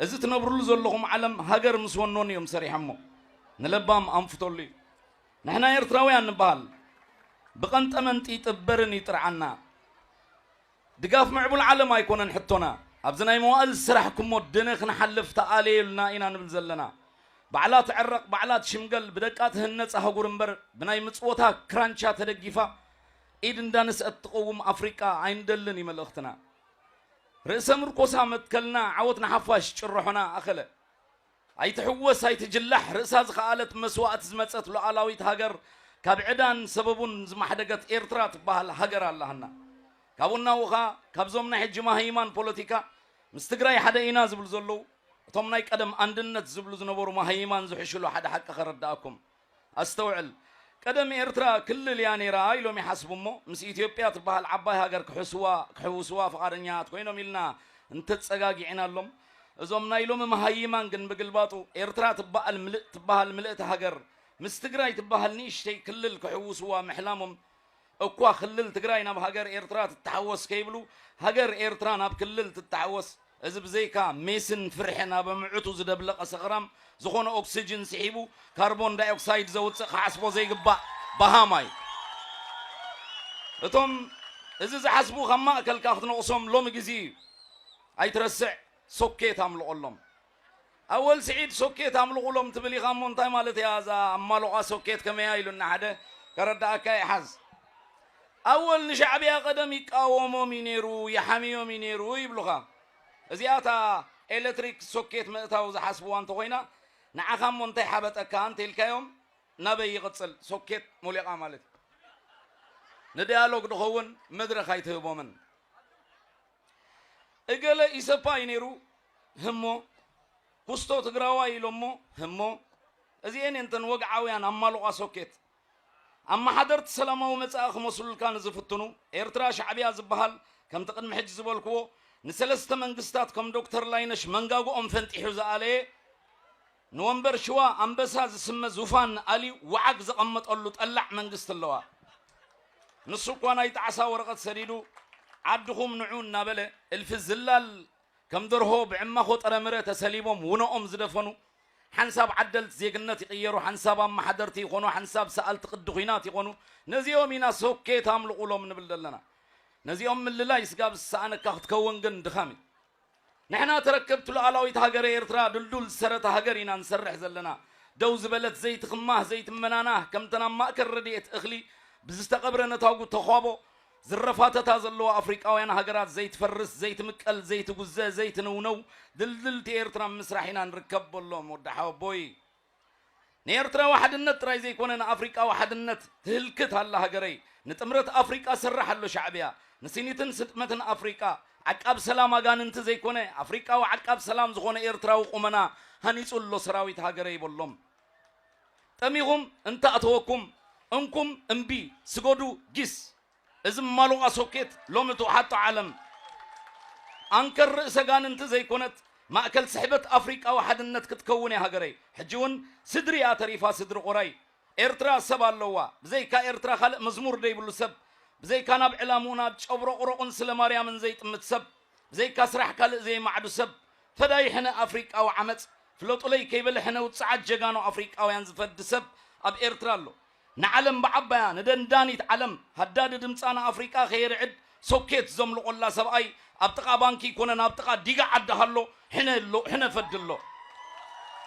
إذا تنبرلو زلهم علم هاجر مسونون يوم سريحمو نلبام أنفتولي نحنا إرتراويان نبال بقنت أمنت يتبرني ترعنا دقاف معبول العالم ما يكون نحطنا أبزنا يموال سرحكم ودنخ نحلف تقالي لنا إنا نبلزلنا بعلات عرق بعلات شمقل بدكات هنت أهجور مبر بناي متصوتها كرانشا تدقيفا إيدن دانس التقوم أفريقيا عين دلني ملأختنا رئيس مركوسا متكلنا عوتنا حفاش شرحنا أخله أي تحوس أي تجلح رئيس هذا قالت مسوات زمتت له علاويت هاجر كابعدان سببون زما حدقت إيرترات بهال هاجر اللهنا كابونا وخا كابزومنا حج ماهيمان بوليتيكا مستقراي حدا إينا زبل زلو تومنا يقدم عندنا زبل زنبور ماهيمان زحشلو حدا حق خرداكم استوعل قدم إيرترا كل اللي يعني راي لو يحسبوا مو مس إثيوبيا تبع العباي هاجر كحوسوا فقارنيات كوينو ميلنا انت تسقاقي عنا لهم زومنا يلوم مهيمان جن بقلباتو إيرترا تبع الملئ هاجر مستقراي تبع النيش شيء كل الكحوسوا محلامهم أقوى خلل تقراينا بهاجر إيرترا تتحوس كيبلو هاجر إيرترا ناب كلل تتحوس إذا بزيكا ميسن فرحنا بمعتو زدبلق أسغرام زخون أكسجين سحيبو كربون داي أكسايد زود حسبو زي قبا بهاماي اتم إذا حسبو خما أكل كاخت نقصهم لوم جزي أي ترسع سكيت عملوا لهم أول سعيد سكيت عملوا لهم تبلي خامون تاي مالتي هذا عملوا سكيت كما يايلو نحده كرد أكاي حز أول نشعبيا قدم يقاوموا مينيرو يحميو مينيرو يبلغا زياتا إلكتريك سوكيت متاو زحسبوا أنت وينا نعخم منتي حبت أكان تلك يوم نبي يغسل سوكيت مولقا مالت نديالوج دخون مدرخ يتهبوا من إقال إسبا ينيرو همو كستو تقراوا يلومو همو زين انتن وقعاويان أما لغا سوكيت أما حضرت سلامة ومتأخ مسؤول كان زفتنو إيرترا شعبية زبهال كم تقدم حج زبالكو نسلست منقستات كم دكتور لاينش منقاقو أنفنت إحوزة عليه نومبر شوا أنبسا زسمة زوفان علي وعق زقمت قلو تقلع منقست اللوا نسوك وانا يتعسى ورقة سريدو عدهم نعون نابلة الف الزلال كم درهو بعما خط أرمرة تسليبهم ونقوم زدفنو حنساب عدلت زيقنات يغيروا حنساب أما حضرتي يخونوا حنساب سألت قدخينات يخونوا نزيهم ينا سوكي تاملوا قولهم نبلدلنا نزيهم من الله يسقاب السعنة كاخت كون قن دخامي نحنا تركبت له علاويت هاجر إيرترا دلدول سرت هاجرينا نسرح زلنا دوز بلد زيت خماه زيت مناناه كم تنام ما كرديت أخلي بزستقبرنا تاقو تخابو زرفات تازلوا أفريقيا هاجرات زيت فرس زيت مكال زيت جزء زيت نونو دلدل تيرترا مسرحنا نركب الله مودحوا بوي نيرترا واحد النت راي زي كوننا أفريقيا واحد النت تهلكت هلا هاجري نتمرت أفريقيا سرح له شعبيا نسينيتن ستمتن أفريقيا عقاب سلام أجان انت زي كونه أفريقيا وعقاب سلام زخون إيرترا وقمنا هنيسول له سراويت هاجري بولهم تميهم انت أتوكم انكم انبي سجودو جيس إذا مالو أسوكيت لومتو حتى عالم أنكر سجان انت زي كونت ما أكل سحبت أفريقيا واحد النت كتكوني هاجري حجون صدري أتريفا صدر قري إيرترا سبا اللوا زي كا إيرترا خلق مزمور دي بلو سب زي كان بعلامونا بشبرق رقن سلماريا من زيت متسب زي كسرح كال زي معدو سب فداي حنا أفريقيا وعمت فلوت لي كيبل حنا وتسعد جانو أفريقيا وينزفد سب أب إيرترا له نعلم بعبايا ندنداني تعلم هداد دمصانا أفريقيا خير عد سوكيت زملو الله سبأي أبتقى بانكي كوننا أبتقى ديقا عدهالو حنا اللو حنا فدلو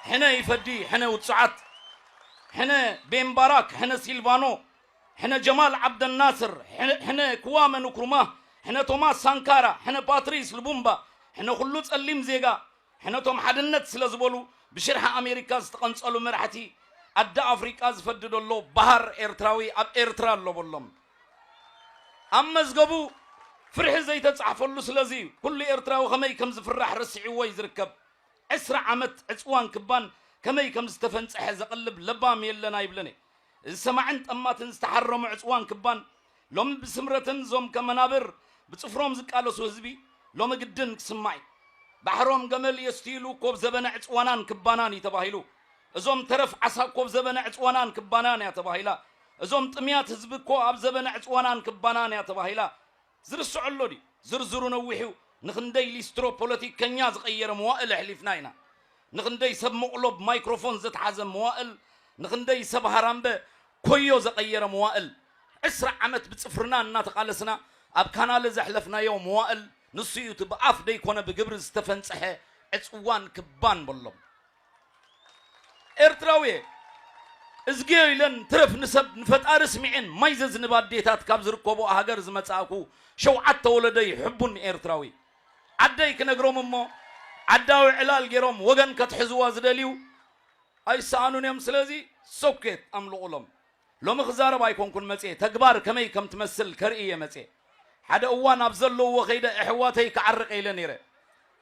حنا يفدي حنا وتسعد حنا بين باراك حنا سيلفانو حنا جمال عبد الناصر حنا كوامة نكرماه حنا توماس سانكارا حنا باتريس لبومبا حنا خلو تسلم زيغا حنا توم حدنت سلازبولو بشرح أمريكا استقنصلو مرحتي أدى أفريقيا زفددو اللو بحر إيرتراوي أب إيرترا اللو بولهم أما زقبو فرح زي تتصحفلو سلازي كل إيرتراوي خمي كم زفرح رسعي ويزركب أسرع عمت عصوان كبان كمي كم زتفنصح زقلب لبام يلنا يبلني سمعت أما تنستحرم عصوان كبان لوم بسمرتن زوم كمنابر بتصفروم زقالو سوزبي لوم قدن سمعي بحروم جمل يستيلو كوب زبنا عصوانان كبانان يتباهيلو زوم ترف عصا كوب زبنا عصوانان كبانان يتباهيلا زوم طميات حزب كو اب زبنا عصوانان كبانان يتباهيلا زرسعلو دي زرزرو نوحيو نخندي ليسترو بوليتيك كنيا زغير موائل حليفناينا نخندي سب مقلب مايكروفون زت حزم موائل نخندي سب هرامبه كويو زغير موائل اسرع عمت بتصفرنا ان تقالسنا اب كانال زحلفنا يوم موائل نصيو تبقاف دي كونه بجبر استفنصحه اصوان كبان بلم ارتراوي ازغيلن ترف نسب نفطار سمعين مايزز نباديتات كاب زركبو هاجر زمصاكو شوعت تولدي حبون ارتراوي عداي كنغروم مو عداوي علال غيروم وغن كتحزوا زدليو اي سانون يم سلازي سوكيت املقلم لو مخزارب ايكونكن مصي تغبار كمي كم تمثل كرئيه مصي حدا اوان ابزلو وخيده احواتي كعرق الى نيره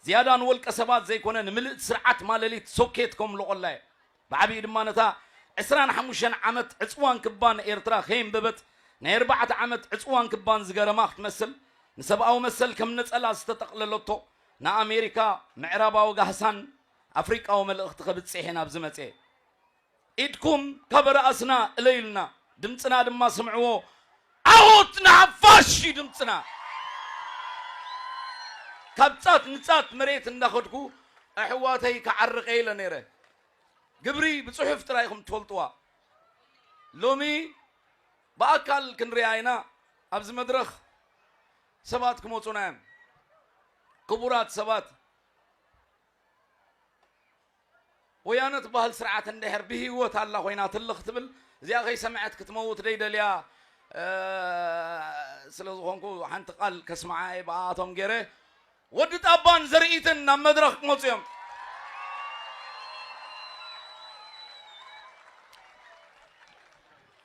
زيادان ولق سبات زي كونه نملء سرعت مالليت سوكيتكم لقلاي بعبي دمانتا 25 عمت عصوان كبان ايرترا خيم ببت ن4 عمت عصوان كبان زغرما تمثل نسباو مسل كم نصلا استتقللتو نا امريكا معرباو غحسان افريقاو ملእخت خبصيحنا بزمصي ايدكم كبر اسنا اليلنا دمصنا دما سمعوا اوت نعفاشي دمصنا كبصات نصات مريت انداخدكو احواتي كعرقي لنيره قبري بصحف ترايكم تفلطوا لومي باكل كنرياينا ابز مدرخ سبات كموصونا كبرات سبات ويانت بهال سرعه اندهر به هوت الله وينا تلخ تبل زي اخي سمعت كتموت ديدليا سلازخونكو حنت قال كسمعاي بااتهم غيره ودت ابان زريتن مدرخ موصيم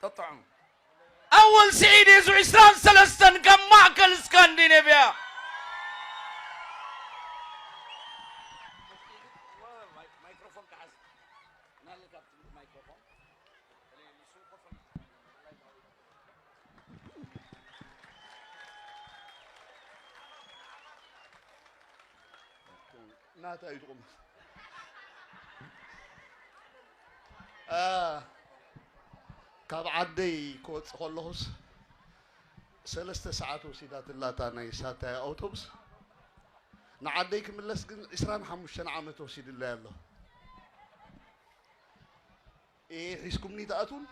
تطعم اول سعيد يزو عسران سلستن جمع كل اسكندنافيا مايكروفون كحس نالك مايكروفون ناتا يدقم كاب عدي كوت خلص 3 ساعات وسيدات اللاتانا يساتا اوتوبس نعديك من لسكن 25 عام توسيد الله الله ايه حيسكم ني تاتون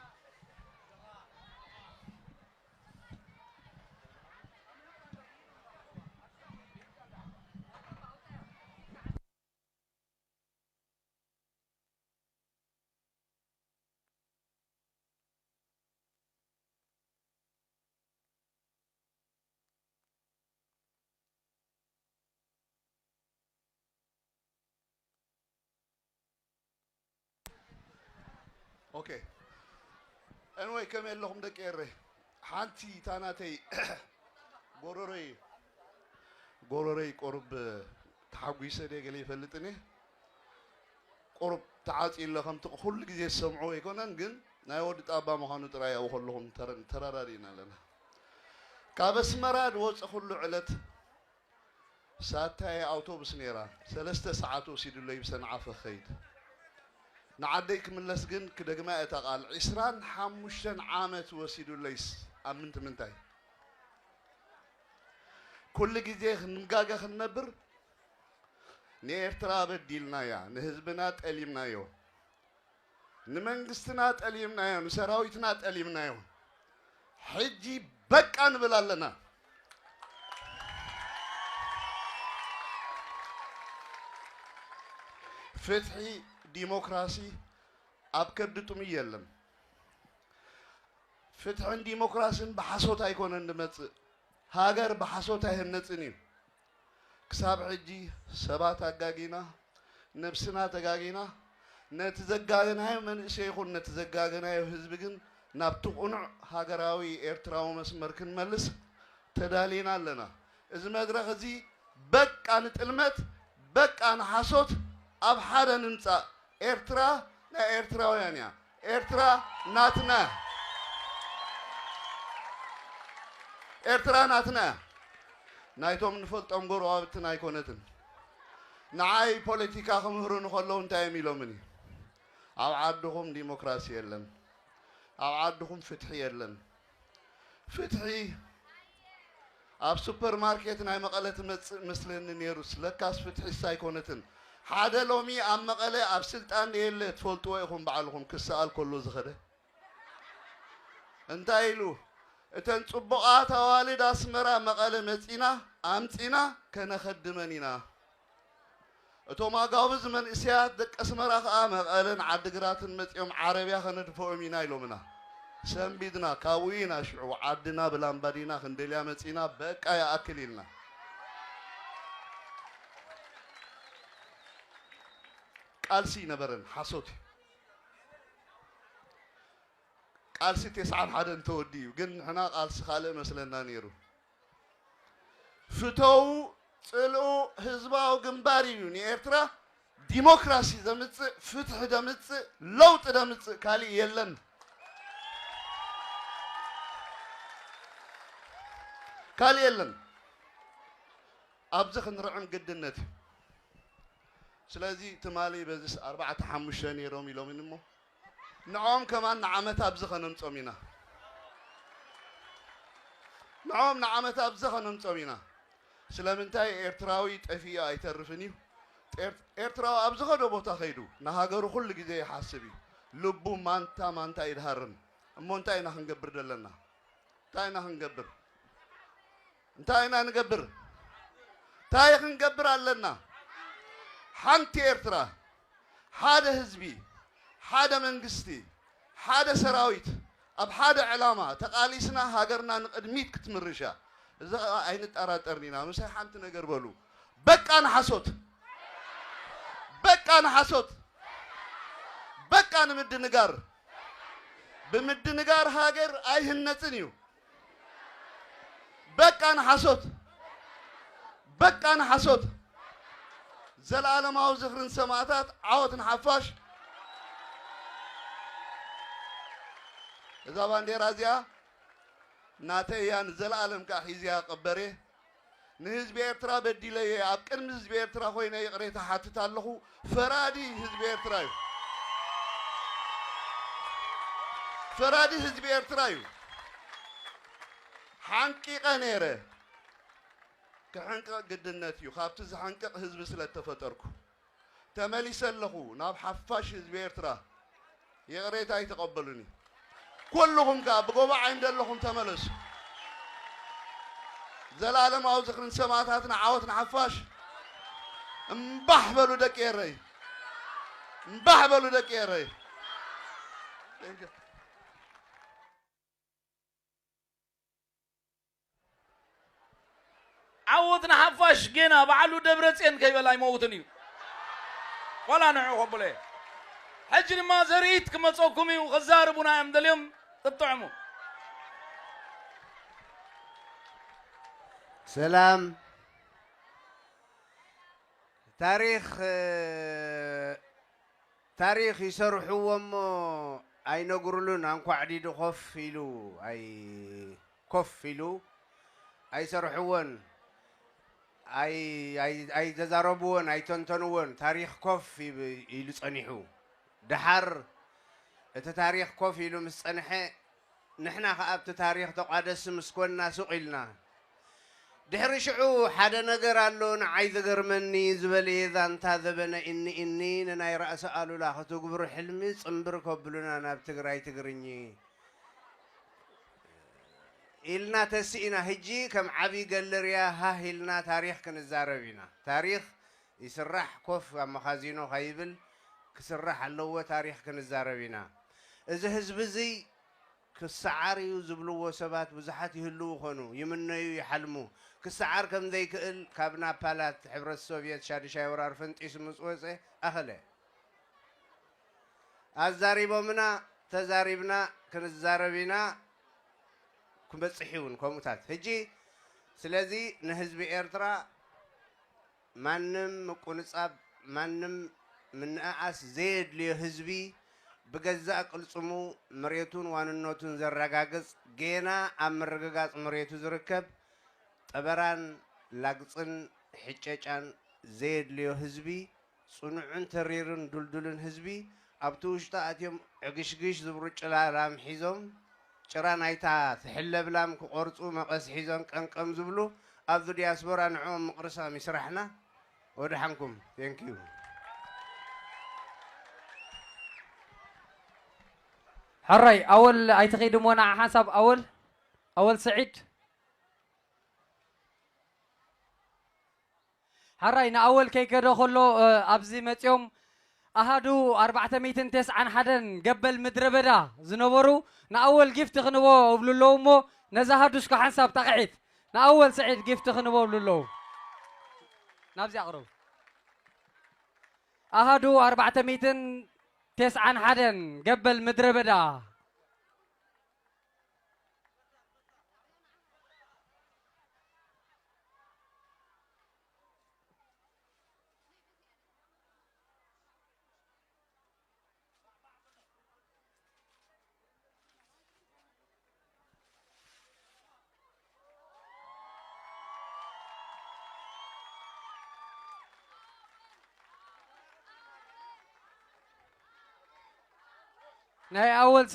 اوكي انوي كمل لهم دقيره حانتي تاناتي غوروري قرب تحويسه دغلي يفلطني قرب تعاصي لكم كل غزي سمعوا يكونن ግን ናይ ወዲ ጣባ መሆኑ ጥራይ ያው ሁሉም ተራራሪና ለና ካብስመራድ ወጽ ሁሉ ዕለት ሳታይ አውቶቡስ ኔራ 3 ሰዓት ወሲዱለ ይብሰን ዓፈ ኸይድ نعديك من لسجن كدجماء تقال 25 عامت وسيدو ليس أمنت من تاي كل جزء نمجاجة خنبر نيرترا بديلنا يا نهزبنات أليمنا يو نمنجستنات أليمنا يو نسراويتنات أليمنا يو حجي بك أنا بلالنا فتحي ديمقراطي أبكردتم يلم فتح ديمقراطي بحسوت أيكون عندما هاجر بحسوت هنتني كساب عجي سبات أجاجينا نفسنا تجاجينا نتزجاجنا من شيخون نتزجاجنا يهزبجن نبتقنع هاجراوي إرتراو مسمركن ملس تدالينا لنا إذا ما أدرى غزي بك عن المت بك عن حسوت أب حدا ننسى إرترا نا إرتراويانيا إرترا ناتنا إرترا ناتنا نايتهم نفلت أمور وابتنا يكونتن نعاي بوليتيكا خمهرون خلون تايمي لومني أو عادهم ديمقراطية يلن أو عادهم فتحي يلن فتحي ኣብ ሱፐር ማርኬት ናይ መቐለ ትመጽእ መስለኒ ነይሩስ ለካስ ፍትሒ ሳይኮነትን ሓደ ሎሚ ኣብ መቐለ ኣብ ስልጣን የለ ትፈልጥዎ ኢኹም በዓልኹም ክሰኣል ከሎ ዝኸደ እንታይ ኢሉ እተን ጽቡቓት ኣዋልድ ኣስመራ መቐለ መጺና ኣምጺና ከነኸድመን ኢና እቶም ኣጋውዝ መንእስያት ደቂ ኣስመራ ከዓ መቐለን ዓዲግራትን መጺኦም ዓረብያ ከነድፈኦም ኢና ኢሎምና ሰንቢድና ካብኡ ኢና ሽዑ ዓድና ብላምባዲና ክንደልያ መጺና በቃ ይኣክል ኢልና ቃልሲ ነበረን ሓሶት ቃልሲ 91 እንተወዲዩ ግን ንሕና ቃልሲ ካልእ መስለና ነይሩ ፍተው ጽልኡ ህዝባዊ ግንባር እዩ ንኤርትራ ዲሞክራሲ ዘምጽእ ፍትሒ ዘምጽእ ለውጥ ዘምጽእ ካልእ የለን ካልእ የለን ኣብዚ ክንርዕን ግድነት እዩ ስለዚ ትማሊ በዚስ 4-5 ነይሮም ኢሎም እሞ ንዖም ከማን ንዓመት ኣብዚ ኸነምጾም ኢና ንዖም ንዓመት ኣብዚ ኸነምጾም ኢና ስለምንታይ ኤርትራዊ ጠፊኡ ኣይተርፍን እዩ ኤርትራዊ ኣብ ዝኸዶ ቦታ ኸይዱ ንሃገሩ ኩሉ ግዜ ይሓስብ እዩ ልቡ ማንታ ይድሃርን እሞ እንታይ ኢና ክንገብር ዘለና እንታይ ኢና ክንገብር እንታይ ኢና ንገብር እንታይ ክንገብር ኣለና ሓንቲ ኤርትራ ሓደ ህዝቢ ሓደ መንግስቲ ሓደ ሰራዊት ኣብ ሓደ ዕላማ ተቃሊስና ሃገርና ንቅድሚት ክትምርሻ እዚ ኣይንጠራጠርን ኢና ምሳይ ሓንቲ ነገር በሉ በቃ ንሓሶት በቃ ንሓሶት በቃ ንምድንጋር ብምድንጋር ሃገር ኣይህነፅን እዩ በቃ ንሓሶት በቃ ንሓሶት ዘለዓለማዊ ዝኽርን ሰማዕታት ዓወትን ሓፋሽ እዛ ባንዴራ እዚኣ ናተይ እያ ንዘለዓለም ከዓ ሒዝያ ቀበረ ንህዝቢ ኤርትራ በዲለየ ኣብ ቅድሚ ህዝቢ ኤርትራ ኮይነ ይቕሬታ ሓትት ኣለኹ ፈራዲ ህዝቢ ኤርትራ እዩ ፈራዲ ህዝቢ ኤርትራ እዩ ሓንቂቐ ነይረ ክሕንቅቕ ግድነት እዩ ካብቲ ዝሓንቅቕ ህዝቢ ስለ ተፈጠርኩ ተመሊሰ ኣለኹ ናብ ሓፋሽ ህዝቢ ኤርትራ ይቕሬታ ኣይተቐበሉኒ ኩልኹም ከዓ ብጎባ ዓይን ዘለኹም ተመለሱ ዘለዓለማዊ ዝኽርን ሰማዕታትን ዓወትን ሓፋሽ እምባሕ በሉ ደቂ ኤረይ እምባሕ በሉ ደቂ ኤረይ عودنا حفاش جينا بعلو دبرتين كيف لا يموتن يو ولا نعو قبله حجر ما زريت كما تصوكمي وغزار بنا يمد اليوم تطعموا سلام تاريخ يسرحوا اي نقولون انكو عديد خفلو اي كفلو اي سرحون اي تزاربون اي تنتنون تاريخ كوف يلصنيحو دحر تاريخ كوف يلو مسصنحه نحنا خابت تاريخ تقادس مسكوننا سقيلنا دحر شعو حدا نجر اللون عايز غرمني زبلي اذا انت ذبنا اني ناي راس قالوا لا تغبر حلمي صنبر كبلنا انا بتግራይ ትግርኝ إلنا تسئنا هجي كم عبي قلريا ها إلنا تاريخ كنزاربينا تاريخ يسرح كوف أما خازينو خيبل كسرح اللو تاريخ كنزاربينا إذا هزب زي كالسعار يزبلو سبات بزحات يهلو خنو يمنو يحلمو كالسعار كم ذي كقل كابنا بالات حبر السوفيت شادي شايور عرفنت اسم سويسي أخلي الزاريبو منا تزاريبنا كنزاربينا كم بتصحيون كموتات هجي سلازي نهزبي إيرترا مانم مكونصاب مانم من أعس زيد لي هزبي بجزاء كل سمو مريتون واننوتون زرقاقص جينا أمرقاقص مريتو زركب تبران لاقصن حجاجان زيد لي هزبي صنعون تريرن دلدلن هزبي أبتوشتا أتيم عقشقش زبروج على رام حيزم ጭራ ናይታ ትሕለብላም ክቆርፁ መቐስ ሒዞም ቀንቀም ዝብሉ ኣብዚ ዲያስፖራ ንዕኦም ምቕርሳም ይስራሕና ወድሓንኩም ቴንኪዩ حراي أول أيتخيد مونا حسب أول سعيد حراي أول كي كده خلو أبزي متيوم أهدو 409 عن حدن قبل مدربدا زنبرو نأول جفت خنبو وبلولو مو نزهدوش كحسب تقعيد نأول سعيد جفت خنبو وبلولو نبزي أقرب أهدو 409 عن حدن قبل مدربدا نهاية أول